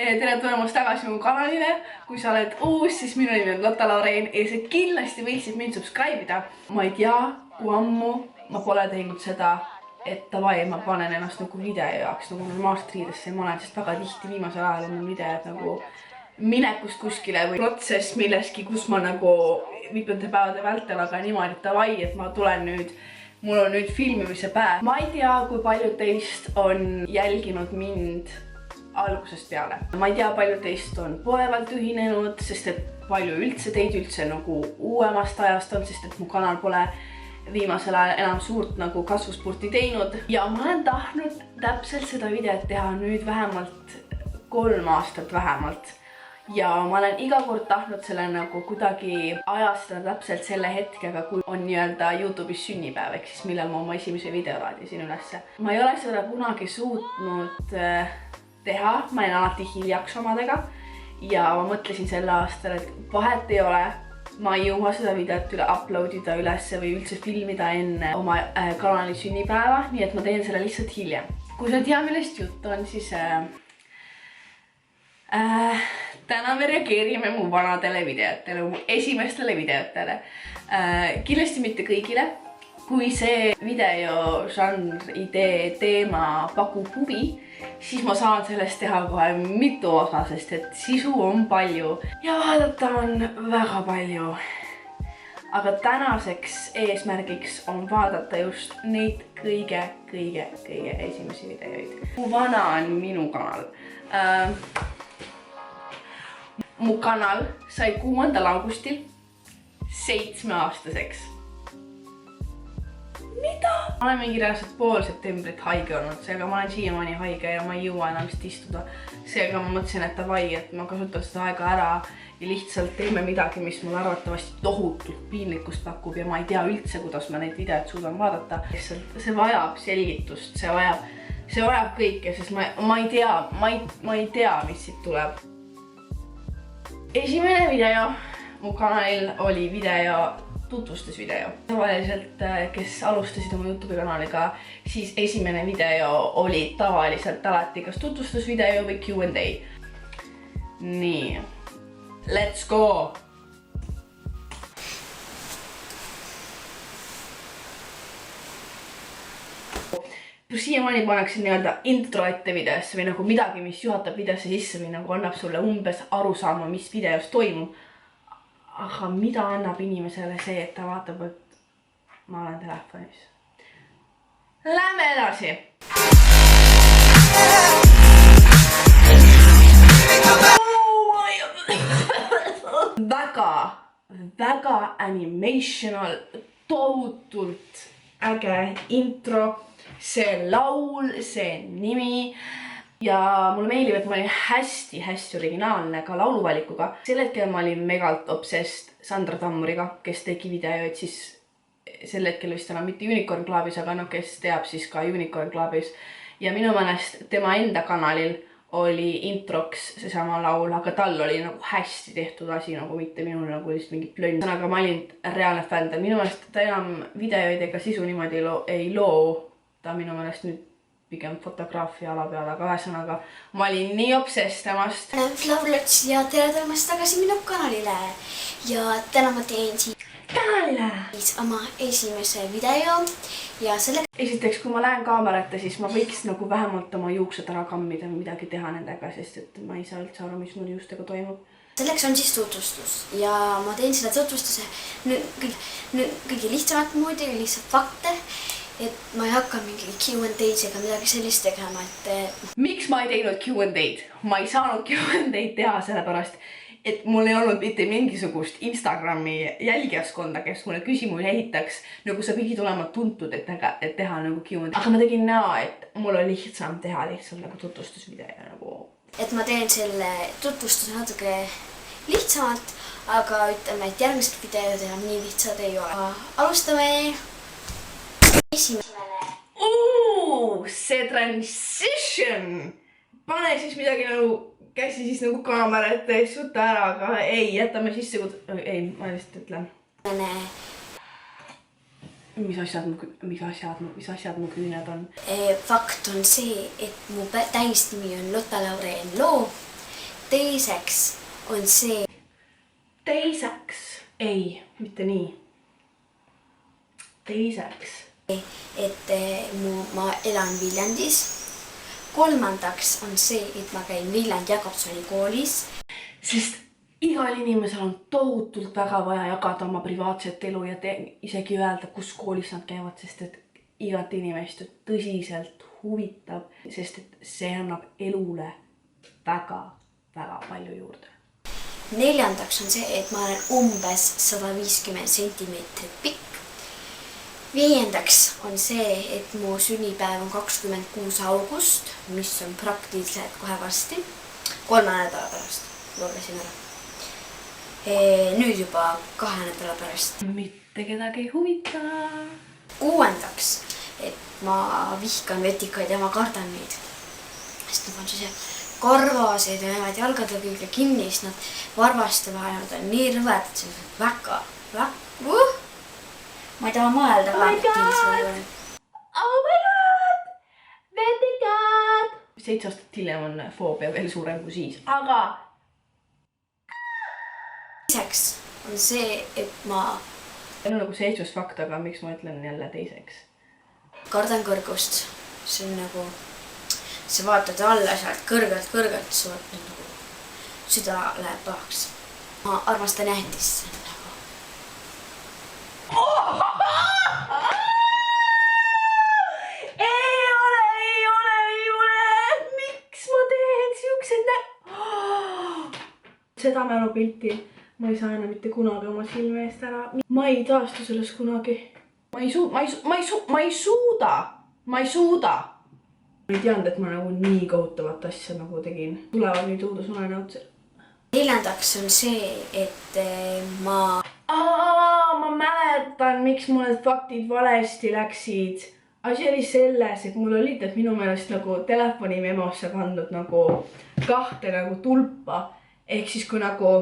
tere tulemast tagasi mu kanalile. Kui sa oled uus, siis minu nimi on Lotta Laureen ja sa kindlasti võiksid mind subscribe ida. Ma ei tea, kui ammu ma pole teinud seda, et davai, ma panen ennast nagu video jaoks nagu normaalselt riidesse. Ma olen sest väga tihti viimasel ajal on videod nagu minekust kuskile või protsess milleski, kus ma nagu mitmete päevade vältel, aga niimoodi davai, et ma tulen nüüd. Mul on nüüd filmimise päev. Ma ei tea, kui paljud teist on jälginud mind algusest peale. Ma ei tea, paljud teist on poolevalt ühinenud, sest et palju üldse teid üldse nagu uuemast ajast on, sest et mu kanal pole viimasel ajal enam suurt nagu kasvuspurti teinud. Ja ma olen tahtnud täpselt seda videot teha nüüd vähemalt 3 aastat vähemalt. Ja ma olen iga kord tahtnud selle nagu kuidagi ajastada täpselt selle hetkega, kui on nii-öelda YouTube'is sünnipäev, ehk siis millal ma oma esimese video laadisin ülesse. Ma ei ole seda kunagi suutnud teha, ma olen alati hiljaks omadega ja ma mõtlesin selle aastal, et vahet ei ole, ma ei jõua seda videot üle uploadida ülesse või üldse filmida enne oma kanali sünnipäeva, nii et ma teen selle lihtsalt hiljem. Kui sa tea, millest jutt on, siis täna me reageerime mu vanadele videotele, mu esimestele videotele. Kindlasti mitte kõigile. Kui see video, žanr, idee, teema pakub huvi, siis ma saan sellest teha kohe mitu osa, sest et sisu on palju ja vaadata on väga palju. Aga tänaseks eesmärgiks on vaadata just neid kõige esimesi videoid. Mu vana on minu kanal. Mu kanal sai 6. augustil 7-aastaseks. Mida? Ma olen mingi reaalselt pool septembrit haige olnud, seega ma olen siiamaani haige ja ma ei jõua enam vist istuda. Seega ma mõtlesin, et davai, et ma kasutan seda aega ära ja lihtsalt teeme midagi, mis mul arvatavasti tohutult piinlikkust pakub ja ma ei tea üldse, kuidas ma neid videod suudan vaadata. See vajab selgitust, see vajab kõike, sest ma ei tea, mis siit tuleb. Esimene video mu kanalil oli video tutvustusvideo. Tavaliselt, kes alustasid oma YouTube'i kanaliga, siis esimene video oli tavaliselt alati kas tutvustusvideo või Q&A. Nii, let's go! Siiamaani paneksin nii-öelda intro ette videosse või nagu midagi, mis juhatab videosse sisse või nagu annab sulle umbes aru saama, mis videos toimub. Aga mida annab inimesele see, et ta vaatab, et ma olen telefonis? Lähme edasi! Väga animational, tohutult äge intro, see laul, see nimi. Ja mulle meeldib, et ma olin hästi originaalne ka lauluvalikuga. Sel hetkel ma olin megalt obsessed Sandra Tammuriga, kes tegi videoid siis sel hetkel vist enam mitte Unicorn Clubis, aga no kes teab siis ka Unicorn Clubis. Ja minu meelest tema enda kanalil oli introks seesama laul, aga tal oli nagu hästi tehtud asi, nagu mitte minul nagu lihtsalt mingi plönn. Aga ma olin reaalne fänn. Minu meelest ta enam videoid ega sisu niimoodi ei loo. Ta minu meelest nüüd pigem fotograafia ala peale, aga ühesõnaga ma olin nii obsessed temast. Laulots ja tere tulemast tagasi minu kanalile ja täna ma teen siis oma esimese video ja selle... Esiteks, kui ma lähen kaamerate, siis ma võiks nagu vähemalt oma juuksed ära kammida või midagi teha nendega, sest et ma ei saa üldse aru, mis mul juustega toimub. Selleks on siis tutvustus ja ma teen selle tutvustuse kõige lihtsamat moodi, lihtsalt fakte. Et ma ei hakka mingi Q&A's ega midagi sellist tegema, et... Miks ma ei teinud Q&A'd? Ma ei saanud Q&A'd teha sellepärast, et mul ei olnud mitte mingisugust Instagrami jälgijaskonda, kes mulle küsimusi ehitaks, nagu sa pidid olema tuntud, et teha nagu Q&A. Aga ma tegin näo, et mul on lihtsam teha lihtsalt nagu tutvustusvideo nagu... Et ma teen selle tutvustuse natuke lihtsamalt, aga ütleme, et järgmised videod enam nii lihtsad ei ole. Alustame! See transition! Pane siis midagi nagu käsi siis nagu kaamera ette ja võtta ära, aga ei, jätame sisse, ei, ma lihtsalt ütlen. Mis asjad mu küüned on? Fakt on see, et mu täisnimi on Lotta Laureen Loo teiseks on see, ei, mitte nii. Teiseks. et ma elan Viljandis. Kolmandaks on see, et ma käin Viljandi Jakobsoni koolis. Sest igal inimesel on tohutult väga vaja jagada oma privaatset elu ja isegi öelda, kus koolis nad käivad, sest et igat inimest tõsiselt huvitab, sest et see annab elule väga palju juurde. Neljandaks on see, et ma olen umbes 150 sentimeetrit pikk. Viiendaks on see, et mu sünnipäev on 26. august, mis on praktiliselt kohe varsti. 3 nädala pärast, lugesin ära. Nüüd juba 2 nädala pärast. Mitte kedagi ei huvita. Kuuendaks, et ma vihkan vetikaid ja ma kardan neid. Sest nad on siis karvased ja jäävad jalgade külge kinni, sest nad varvaste vahel on nii rõvedad, et see on väga. Ma ei taha mõelda Oh my god! Vetikad! 7 aastat hiljem on foobia veel suurem kui siis, aga... Teiseks on see, et ma... See on nagu 7. fakt, aga miks ma ütlen jälle teiseks? Kardan kõrgust. See on nagu... Sa vaatad alla sealt kõrgelt, süda läheb pahaks. Ma armastan jähtist. Ei ole. Miks ma teen siuksed Seda mälupilti ma ei saa enam mitte kunagi oma silme eest ära. Ma ei taastu sellest kunagi. Ma ei suuda. Ma ei teadnud, et ma nagu nii kohutavat asja nagu tegin. Tulevad nüüd uudusunenäod. Neljandaks on see, et ma mäletan, miks mul need faktid valesti läksid. Asi oli selles, et mul olid minu meelest nagu telefoni memosse pandud nagu 2 nagu tulpa. Ehk siis kui nagu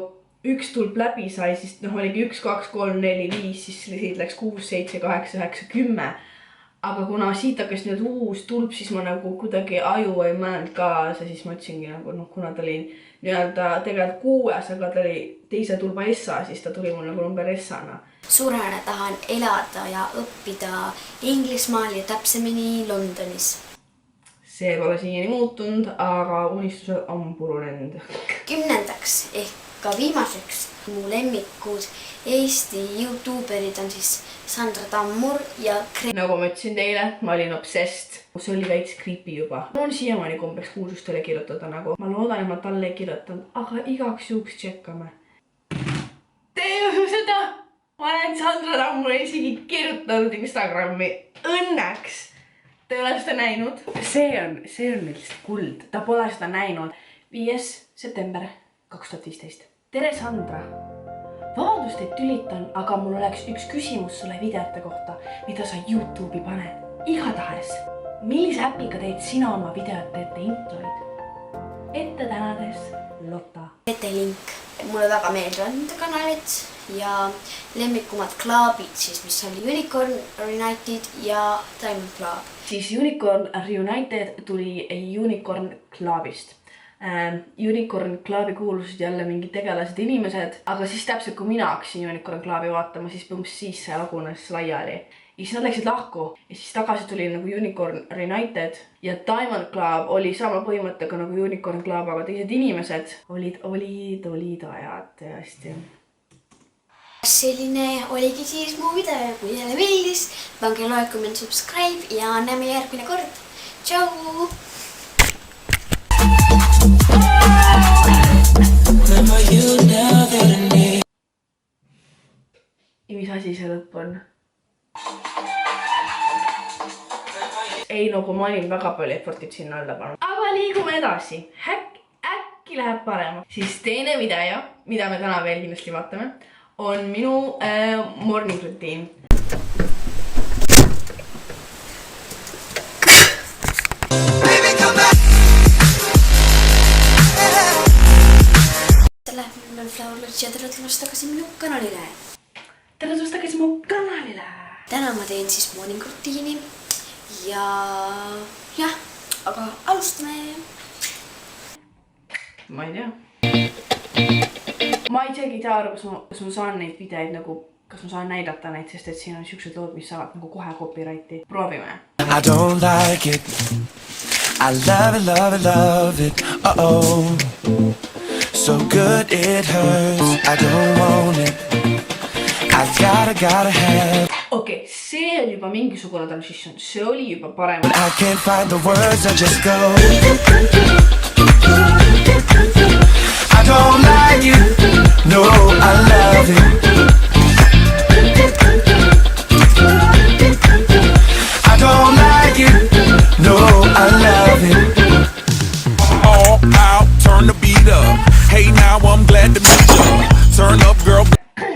üks tulp läbi sai, siis oligi 1, 2, 3, 4, 5, siis siit läks 6, 7, 8, 9, 10. Aga kuna siit hakkas nüüd uus tulp, siis ma nagu kuidagi aju ei mõelnud kaasa, siis ma ütlesingi nagu, kuna ta oli tegelikult 6, aga ta oli teise tulba essa, siis ta tuli mul nagu number essana. Suurena tahan elada ja õppida Inglismaal ja täpsemini Londonis. See pole siiani muutunud, aga unistused on purunenud. 10. ehk ka viimaseks mu lemmikud Eesti YouTuberid on siis Sandra Tammur ja Nagu ma ütlesin teile, ma olin obsessed. See oli veits creepy juba. Mul on siiamaani kombeks kuulsustele kirjutada nagu. Ma loodan, et ma talle ei kirjutanud, aga igaks juhuks tšekkame. Te ei usu seda? Ma olen Sandra Tammur isegi kirjutanud Instagrami. Õnneks! Te ei ole seda näinud? See on lihtsalt kuld. Ta pole seda näinud. 5. september 2015. Tere Sandra! Vabandust, et tülitan, aga mul oleks üks küsimus sulle videote kohta, mida sa YouTube'i paned. Igatahes, millise äpiga teed sina oma videote ette introid? Ette tänades Lotta. link. Mulle väga meeldivad nende kanalid ja lemmikumad klaabid siis, mis oli Unicorn Reunited ja Diamond Club. Siis Unicorn Reunited tuli Unicorn Clubist. Unicorn Clubi kuulusid jälle mingid tegelased inimesed, aga siis täpselt kui mina hakkasin Unicorn Clubi vaatama, siis siis see lagunes laiali. Ja siis nad läksid lahku ja siis tagasi tuli nagu Unicorn Reunited ja Diamond Club oli sama põhimõttega nagu Unicorn Club, aga teised inimesed olid ajad tõesti. Selline oligi siis mu video ja kui teile meeldis, pange like, comment, subscribe ja näeme järgmine kord. Tšau! Ja mis asi see lõpp on? Ei, nagu ma olin väga palju effortit sinna alla pannud. Aga liigume edasi. Äkki läheb parema. Siis teine video, mida me täna veel kindlasti vaatame, on minu morning routine. Ja tere tulemast tagasi minu kanalile. Tere tulemast tagasi mu kanalile. Täna ma teen siis morning rutiini ja jah, aga alustame. Ma ei tea. ma isegi ei tea aru, kas ma saan neid videoid nagu, kas ma saan näidata neid, sest et siin on siuksed lood, mis saavad nagu kohe copyrighti. Proovime. I don't like it. I love it, love it, love it. Uh-oh. So good it hurts. I don't want it. I gotta have. Okei, see oli juba mingisugune transition. See oli juba parem. I can't find the words, I just go. I don't like it. No, I love it. I don't like it. No, I love it. All out, turn the beat up. Hey, now I'm glad to meet you. Turn up, girl.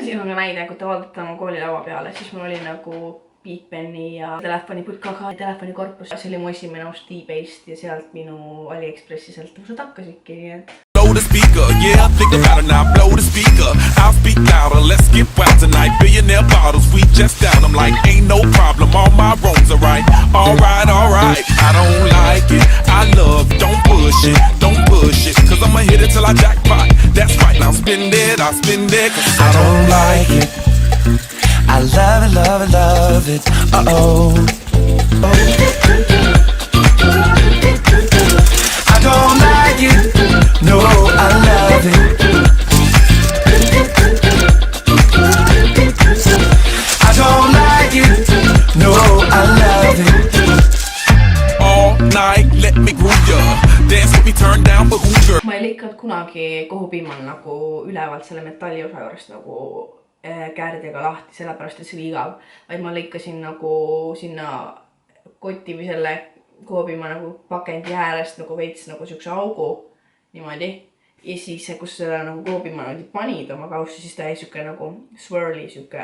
Siin on ka näide, kui te vaatate oma koolilaua peale, siis mul oli nagu Beatpenni ja telefoniputkaga telefonikorpus. See oli mu esimene ost eBayst ja sealt minu AliExpressi sõltuvused hakkasidki, nii et... Blow the speaker, yeah, think about it now, blow the speaker. I'll speak louder, let's get wild tonight. Billionaire bottles, we just down. I'm like, ain't no problem, all my wrongs are right. Alright, alright, I don't like it, I love it, don't push it, don't push it. Cause I'ma hit it till I jackpot. That's right, now spend it, I'll spend it. Cause I don't like it, I love it, love it, love it. Uh-oh. I don't like it. No, I love it. I don't like it. No, I love it. All night, let me groove ya. Dance with me, turn down for who girl. Ma ei lõikanud kunagi kohupimmal nagu ülevalt selle metalli osa juurest nagu kääridega lahti, sellepärast et see oli igav. Vaid ma lõikasin nagu sinna koti või selle kohupimma nagu pakendi äärest nagu veits nagu siukse augu. Niimoodi. Ja siis kus seda nagu kohupimma panid oma kaussi, siis ta jäi siuke nagu swirly, siuke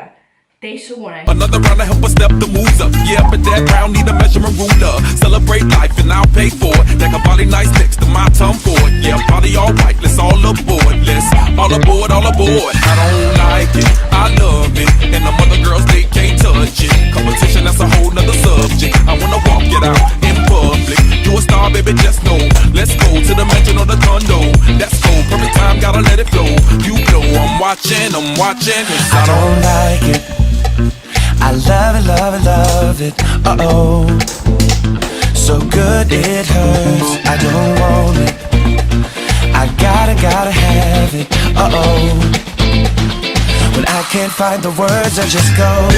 teistsugune. Another round to help us step the moves up. Yeah, but that round need a measurement ruler. Celebrate life and I'll pay for it. Like a body nice next to my tongue for it. Yeah, body all right, let's all aboard. Let's all aboard, all aboard. I don't like it, I love it. And them other girls, they can't touch it. Competition, that's a whole nother subject. I wanna walk it out in public. You a star, baby, just know. Let's go to the mansion or the condo. That's cool, perfect time, gotta let it flow. You know I'm watching. I don't like it, I love it, love it, love it. Uh-oh. So good it hurts. I don't want it. I gotta have it. Uh-oh. When I can't find the words, I just go.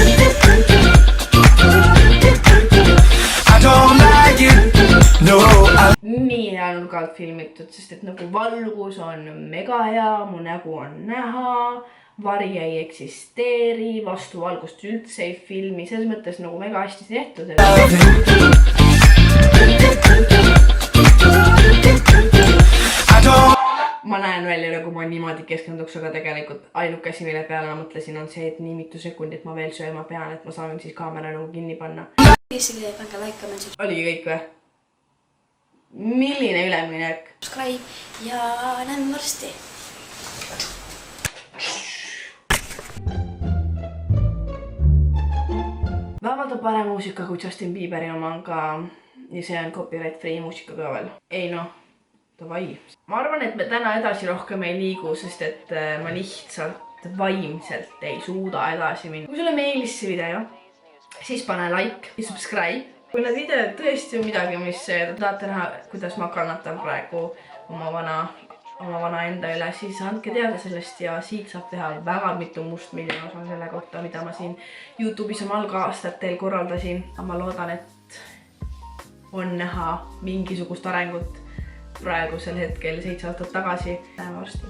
I don't like it. No, I... Nii hea nurgalt filmitud, sest et nagu valgus on mega hea, mu nägu on näha. Vari ei eksisteeri, vastu valgust üldse ei filmi, selles mõttes nagu mega hästi tehtud. Ma näen välja nagu ma niimoodi keskenduks, aga tegelikult ainuke asi, mille peale ma mõtlesin on see, et nii mitu sekundit ma veel sööma pean, et ma saan siis kaamera nagu kinni panna. Pange like, comment. Oligi kõik või? Milline üleminek? Subscribe ja näeme varsti. Vähemalt on parem muusika kui Justin Bieberi oma on ka ja see on copyright free muusika ka veel. Ei noh, davai. Ma arvan, et me täna edasi rohkem ei liigu, sest et ma lihtsalt vaimselt ei suuda edasi minna. Kui sulle meeldis see video, siis pane like ja subscribe. Kui need videod tõesti on midagi, mis tahate näha, kuidas ma kannatan praegu oma vana enda üle, siis andke teada sellest ja siit saab teha väga mitu mustmiljon osa selle kohta, mida ma siin YouTube'is oma algaastatel korraldasin. Ma loodan, et on näha mingisugust arengut praegusel hetkel 7 aastat tagasi. Näeme varsti.